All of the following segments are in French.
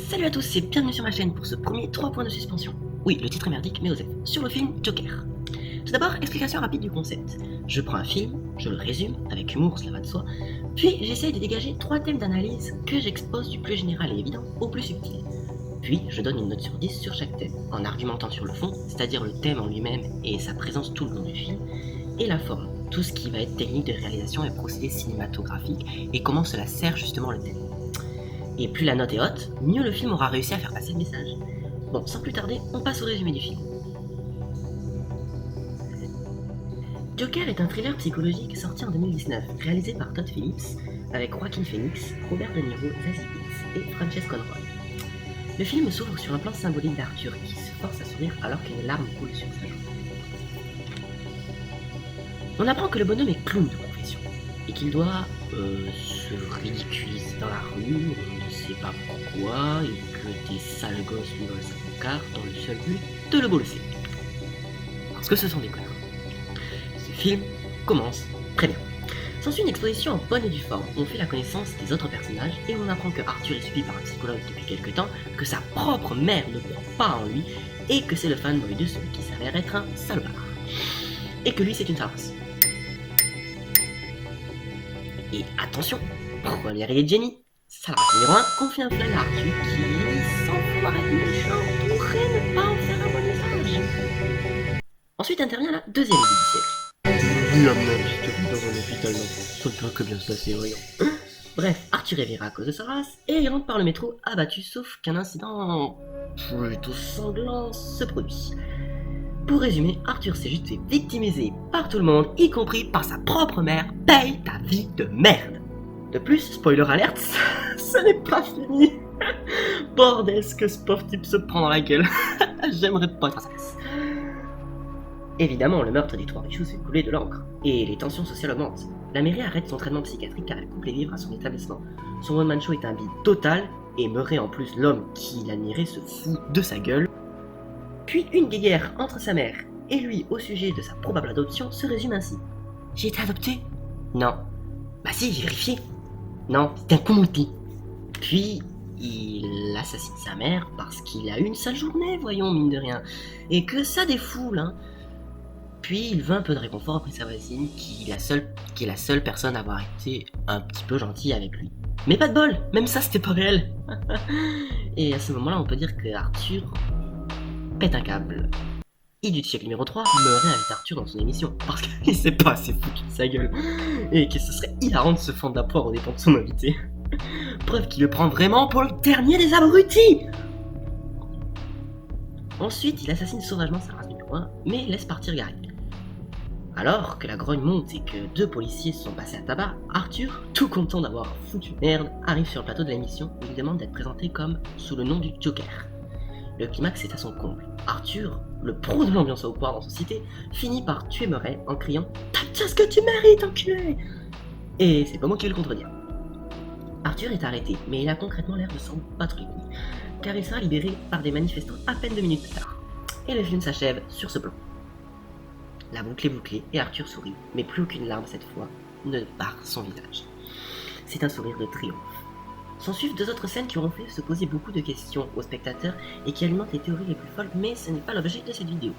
Salut à tous et bienvenue sur ma chaîne pour ce premier 3 points de suspension. Oui, le titre est merdique mais osef, sur le film Joker. Tout d'abord, explication rapide du concept. Je prends un film, je le résume, avec humour, cela va de soi, puis j'essaye de dégager 3 thèmes d'analyse que j'expose du plus général et évident au plus subtil. Puis, je donne une note sur 10 sur chaque thème, en argumentant sur le fond, c'est-à-dire le thème en lui-même et sa présence tout le long du film, et la forme, tout ce qui va être technique de réalisation et procédé cinématographique, et comment cela sert justement le thème. Et plus la note est haute, mieux le film aura réussi à faire passer le message. Bon, sans plus tarder, on passe au résumé du film. Joker est un thriller psychologique sorti en 2019, réalisé par Todd Phillips, avec Joaquin Phoenix, Robert De Niro, Zazie Beetz et Frances Conroy. Le film s'ouvre sur un plan symbolique d'Arthur qui se force à sourire alors qu'une larme coule sur sa joue. On apprend que le bonhomme est clown de profession et qu'il doit se ridiculiser dans la rue, on ne sait pas pourquoi, et que des sales gosses lui volent sa carte dans le seul but de le bolosser. Parce que ce sont des connards. Ce film commence très bien. S'ensuit une exposition en bonne et due forme où on fait la connaissance des autres personnages et on apprend que Arthur est suivi par un psychologue depuis quelque temps, que sa propre mère ne croit pas en lui et que c'est le fanboy de celui qui s'avère être un salopard. Et que lui c'est une salope. Et attention, première idée de génie, salarié numéro 1 confie un flingue à Arthur qui, sans vouloir être méchant, pourrait ne pas en faire un bon usage. Ensuite intervient la deuxième idée du siècle. Oui, à mon avis, je te vis dans un hôpital d'enfants. Ça ne peut que bien se passer, voyons. Bref, Arthur est viré à cause de sa race, et il rentre par le métro abattu, sauf qu'un incident plutôt sanglant se produit. Pour résumer, Arthur s'est juste fait victimiser par tout le monde, y compris par sa propre mère. Paye ta vie de merde. De plus, spoiler alert, ce n'est pas fini. Bordel, ce que ce pauvre type se prend dans la gueule. J'aimerais pas être à sa place. Évidemment, le meurtre des 3 richoux fait couler de l'encre, et les tensions sociales augmentent. La mairie arrête son traitement psychiatrique car elle coupe les vivres à son établissement. Son one-man show est un bide total, et Murray en plus, l'homme qui l'admirait, se fout de sa gueule. Puis une guéguerre entre sa mère et lui au sujet de sa probable adoption se résume ainsi. J'ai été adopté ? Non. Bah si, j'ai vérifié. Non, c'est un comouti. Puis il assassine sa mère parce qu'il a eu une sale journée, voyons, mine de rien. Et que ça défoule, hein. Puis il veut un peu de réconfort après sa voisine, qui est la seule personne à avoir été un petit peu gentille avec lui. Mais pas de bol, même ça c'était pas réel. Et à ce moment-là, on peut dire que Arthur pète un câble. Idée du siècle numéro 3, Murray invite Arthur dans son émission, parce qu'il s'est pas assez foutu de sa gueule, et que ce serait hilarant de se fendre la poire aux dépens de son invité. Preuve qu'il le prend vraiment pour le dernier des abrutis. Ensuite, il assassine sauvagement sa race numéro 1, mais laisse partir Gary. Alors que la grogne monte et que 2 policiers se sont passés à tabac, Arthur, tout content d'avoir foutu merde, arrive sur le plateau de l'émission et lui demande d'être présenté comme sous le nom du Joker. Le climax est à son comble. Arthur, le pro de l'ambiance au poire dans son cité, finit par tuer Murray en criant « T'as ce que tu mérites, enculé !» Et c'est pas moi qui vais le contredire. Arthur est arrêté, mais il a concrètement l'air de s'en battre les couilles, car il sera libéré par des manifestants à peine 2 minutes plus tard. Et le film s'achève sur ce plan. La boucle est bouclée et Arthur sourit, mais plus aucune larme cette fois ne barre son visage. C'est un sourire de triomphe. S'en suivent 2 autres scènes qui auront fait se poser beaucoup de questions aux spectateurs et qui alimentent les théories les plus folles, mais ce n'est pas l'objet de cette vidéo.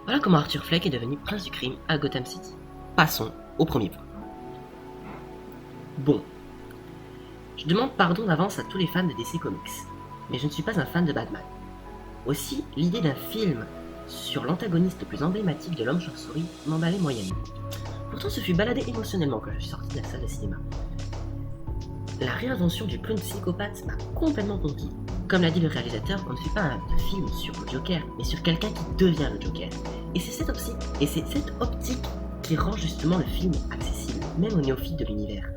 Voilà comment Arthur Fleck est devenu prince du crime à Gotham City. Passons au premier point. Bon. Je demande pardon d'avance à tous les fans de DC Comics, mais je ne suis pas un fan de Batman. Aussi, l'idée d'un film sur l'antagoniste le plus emblématique de l'homme chauve-souris m'emballait moyennement. Pourtant, ce fut baladé émotionnellement quand je suis sorti de la salle de cinéma. La réinvention du clown psychopathe m'a complètement conquis. Comme l'a dit le réalisateur, on ne fait pas un film sur le Joker, mais sur quelqu'un qui devient le Joker. Et c'est cette optique qui rend justement le film accessible, même aux néophytes de l'univers.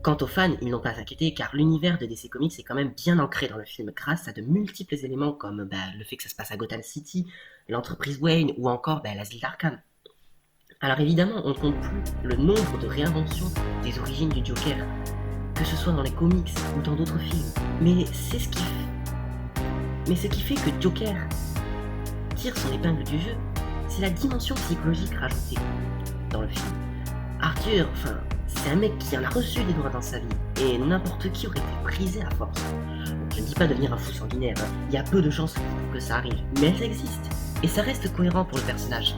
Quant aux fans, ils n'ont pas à s'inquiéter, car l'univers de DC Comics est quand même bien ancré dans le film grâce à de multiples éléments comme le fait que ça se passe à Gotham City, l'entreprise Wayne ou encore l'asile d'Arkham. Alors évidemment, on ne compte plus le nombre de réinventions des origines du Joker, que ce soit dans les comics ou dans d'autres films. Mais ce qui fait que Joker tire son épingle du jeu, c'est la dimension psychologique rajoutée dans le film. Arthur, c'est un mec qui en a reçu des droits dans sa vie. et n'importe qui aurait été brisé à force. Donc, je ne dis pas devenir un fou sanguinaire, hein. Il y a peu de chances pour que ça arrive, mais elles existent, et ça reste cohérent pour le personnage.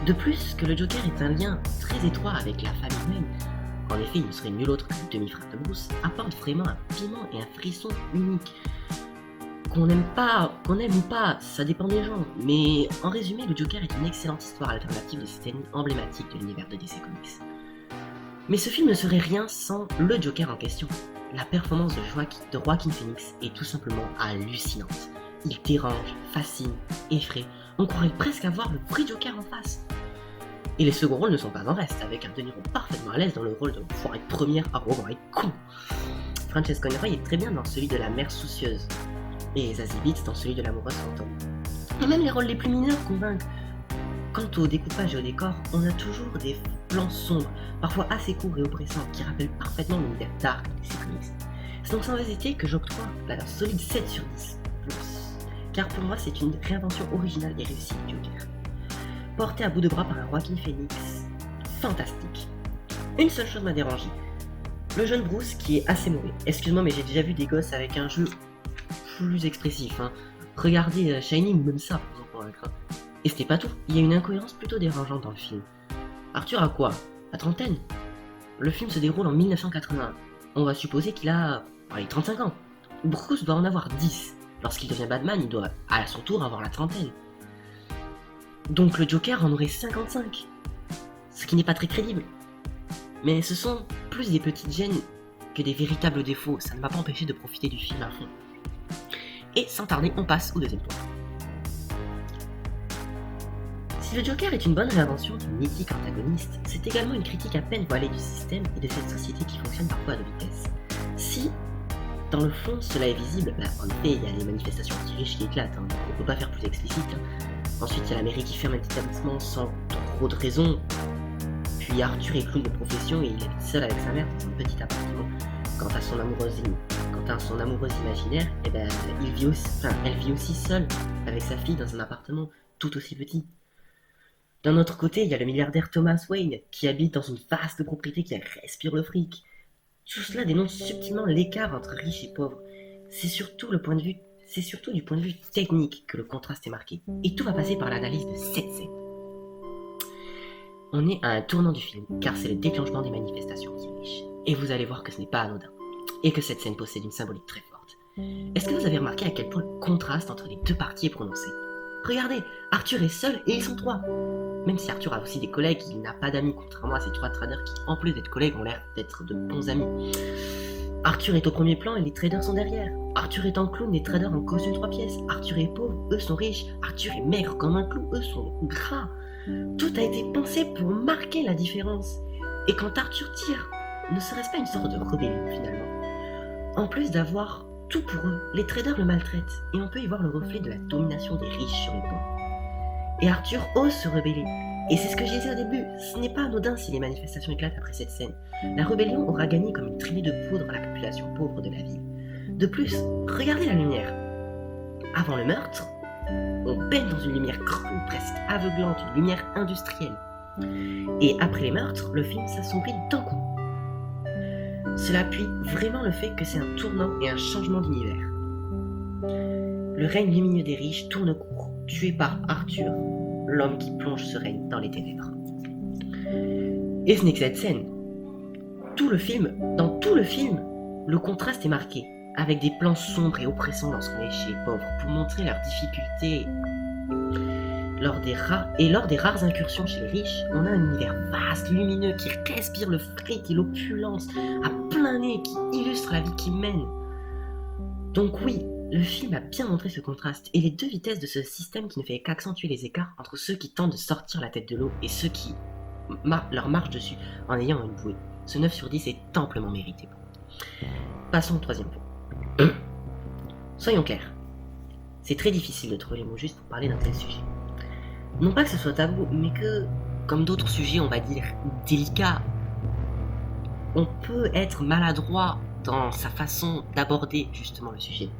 De plus, que le Joker est un lien très étroit avec la famille Wayne, en effet il ne serait nul autre qu'un demi-frère de Bruce, apporte vraiment un piment et un frisson unique. Qu'on aime ou pas, ça dépend des gens, mais en résumé, le Joker est une excellente histoire alternative de scènes emblématiques de l'univers de DC Comics. Mais ce film ne serait rien sans le Joker en question. La performance de Joaquin Phoenix est tout simplement hallucinante. Il dérange, fascine, effraie, on croirait presque avoir le vrai Joker en face. Et les seconds rôles ne sont pas en reste, avec un De Niro parfaitement à l'aise dans le rôle de l'enfoiré de première arrogant et con. Francesca Conroy est très bien dans celui de la mère soucieuse, et Zazie Beetz dans celui de l'amoureuse fantôme. Et même les rôles les plus mineurs convainquent. Quant au découpage et au décor, on a toujours des plans sombres, parfois assez courts et oppressants, qui rappellent parfaitement l'univers dark de DC Comics. C'est donc sans hésiter que j'octroie la solide 7 sur 10. Car pour moi, c'est une réinvention originale et réussie du Joker. Porté à bout de bras par un Joaquin Phoenix fantastique. Une seule chose m'a dérangé. Le jeune Bruce qui est assez mauvais. Excuse-moi, mais j'ai déjà vu des gosses avec un jeu plus expressif. Hein. Regardez Shining ou même ça pour vous en convaincre. Et c'était pas tout, il y a une incohérence plutôt dérangeante dans le film. Arthur a quoi? La trentaine? Le film se déroule en 1981. On va supposer qu'il a 35 ans. Bruce doit en avoir 10. Lorsqu'il devient Batman, il doit à son tour avoir la trentaine. Donc le Joker en aurait 55. Ce qui n'est pas très crédible. Mais ce sont plus des petites gênes que des véritables défauts. Ça ne m'a pas empêché de profiter du film à fond. Et sans tarder, on passe au deuxième tour. Si le Joker est une bonne réinvention d'une mythique antagoniste, c'est également une critique à peine voilée du système et de cette société qui fonctionne parfois à deux vitesses. Si, dans le fond, cela est visible, en effet, il y a les manifestations anti-riches qui éclatent, hein, on peut pas faire plus explicite. Ensuite, il y a la mairie qui ferme un établissement sans trop de raison. Puis Arthur est clown de profession et il habite seul avec sa mère dans un petit appartement. Quant à son amoureuse imaginaire, elle vit aussi seule avec sa fille dans un appartement tout aussi petit. D'un autre côté, il y a le milliardaire Thomas Wayne qui habite dans une vaste propriété qui respire le fric. Tout cela dénonce subtilement l'écart entre riches et pauvres. C'est surtout du point de vue technique que le contraste est marqué. Et tout va passer par l'analyse de cette scène. On est à un tournant du film, car c'est le déclenchement des manifestations qui est riche. Et vous allez voir que ce n'est pas anodin. Et que cette scène possède une symbolique très forte. Est-ce que vous avez remarqué à quel point le contraste entre les deux parties est prononcé? Regardez, Arthur est seul et ils sont trois. Même si Arthur a aussi des collègues, il n'a pas d'amis, contrairement à ces trois traders qui, en plus d'être collègues, ont l'air d'être de bons amis. Arthur est au premier plan et les traders sont derrière. Arthur est en clown, les traders en costume 3 pièces. Arthur est pauvre, eux sont riches. Arthur est maigre comme un clou, eux sont gras. Tout a été pensé pour marquer la différence. Et quand Arthur tire, ne serait-ce pas une sorte de rébellion finalement? En plus d'avoir tout pour eux, les traders le maltraitent et on peut y voir le reflet de la domination des riches sur les pauvres. Et Arthur ose se rebeller. Et c'est ce que j'ai dit au début, ce n'est pas anodin si les manifestations éclatent après cette scène. La rébellion aura gagné comme une traînée de poudre à la population pauvre de la ville. De plus, regardez la lumière. Avant le meurtre, on baigne dans une lumière crue, presque aveuglante, une lumière industrielle. Et après les meurtres, le film s'assombrit d'un coup. Cela appuie vraiment le fait que c'est un tournant et un changement d'univers. Le règne lumineux des riches tourne court, tué par Arthur, l'homme qui plonge ce règne dans les ténèbres. Et ce n'est que cette scène. Dans tout le film, le contraste est marqué, avec des plans sombres et oppressants lorsqu'on est chez les pauvres, pour montrer leurs difficultés. Lors des rares incursions chez les riches, on a un univers vaste, lumineux, qui respire le fric et l'opulence à plein nez, qui illustre la vie qu'ils mènent. Donc oui, le film a bien montré ce contraste et les deux vitesses de ce système qui ne fait qu'accentuer les écarts entre ceux qui tentent de sortir la tête de l'eau et ceux qui leur marchent dessus en ayant une bouée. Ce 9 sur 10 est amplement mérité. Passons au troisième point. Soyons clairs, c'est très difficile de trouver les mots justes pour parler d'un tel sujet. Non pas que ce soit tabou, mais que, comme d'autres sujets, on va dire, délicats, on peut être maladroit dans sa façon d'aborder justement le sujet.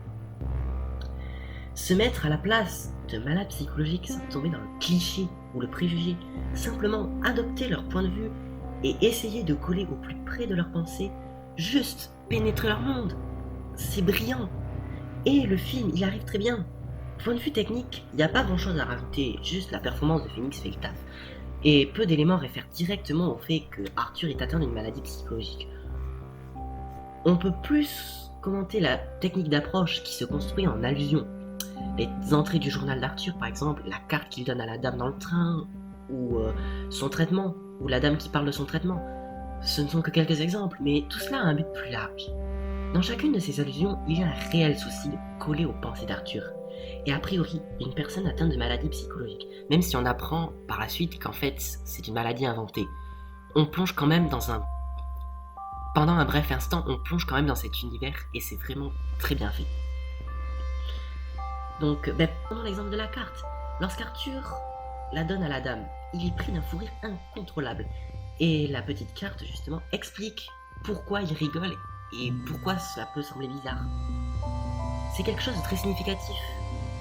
Se mettre à la place de malades psychologiques sans tomber dans le cliché ou le préjugé, simplement adopter leur point de vue et essayer de coller au plus près de leurs pensées, juste pénétrer leur monde. C'est brillant. Et le film, il arrive très bien. Point de vue technique, il n'y a pas grand chose à rajouter, juste la performance de Phoenix fait le taf. Et peu d'éléments réfèrent directement au fait que Arthur est atteint d'une maladie psychologique. On peut plus commenter la technique d'approche qui se construit en allusion. Les entrées du journal d'Arthur, par exemple, la carte qu'il donne à la dame dans le train, ou son traitement, ou la dame qui parle de son traitement. Ce ne sont que quelques exemples, mais tout cela a un but plus large. Dans chacune de ces allusions, il y a un réel souci de coller aux pensées d'Arthur. Et a priori, une personne atteinte de maladie psychologique, même si on apprend par la suite qu'en fait c'est une maladie inventée. On plonge quand même pendant un bref instant, on plonge quand même dans cet univers et c'est vraiment très bien fait. Donc, prenons l'exemple de la carte. Lorsqu'Arthur la donne à la dame, il est pris d'un fou rire incontrôlable. Et la petite carte, justement, explique pourquoi il rigole et pourquoi cela peut sembler bizarre. C'est quelque chose de très significatif.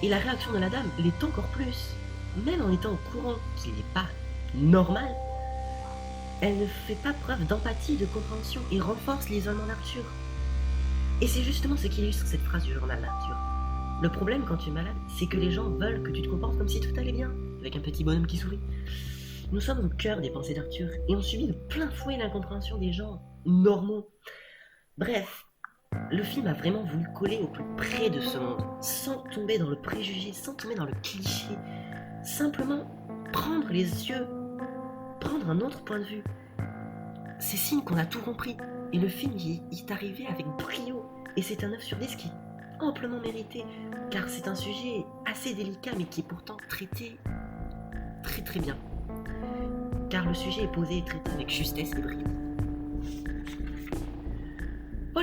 Et la réaction de la dame l'est encore plus. Même en étant au courant qu'il n'est pas normal, elle ne fait pas preuve d'empathie, de compréhension et renforce l'isolement d'Arthur. Et c'est justement ce qui illustre cette phrase du journal d'Arthur. Le problème quand tu es malade, c'est que les gens veulent que tu te comportes comme si tout allait bien, avec un petit bonhomme qui sourit. Nous sommes au cœur des pensées d'Arthur et on subit de plein fouet l'incompréhension des gens normaux. Bref, le film a vraiment voulu coller au plus près de ce monde, sans tomber dans le préjugé, sans tomber dans le cliché. Simplement prendre les yeux, prendre un autre point de vue. C'est signe qu'on a tout compris et le film y est arrivé avec brio. Et c'est un 9 sur 10 qui est amplement mérité, car c'est un sujet assez délicat mais qui est pourtant traité très très bien. Car le sujet est posé et traité avec justesse et brio.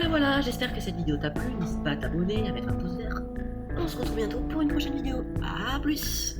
Voilà, j'espère que cette vidéo t'a plu, n'hésite pas à t'abonner, à mettre un pouce vert. On se retrouve bientôt pour une prochaine vidéo. A plus!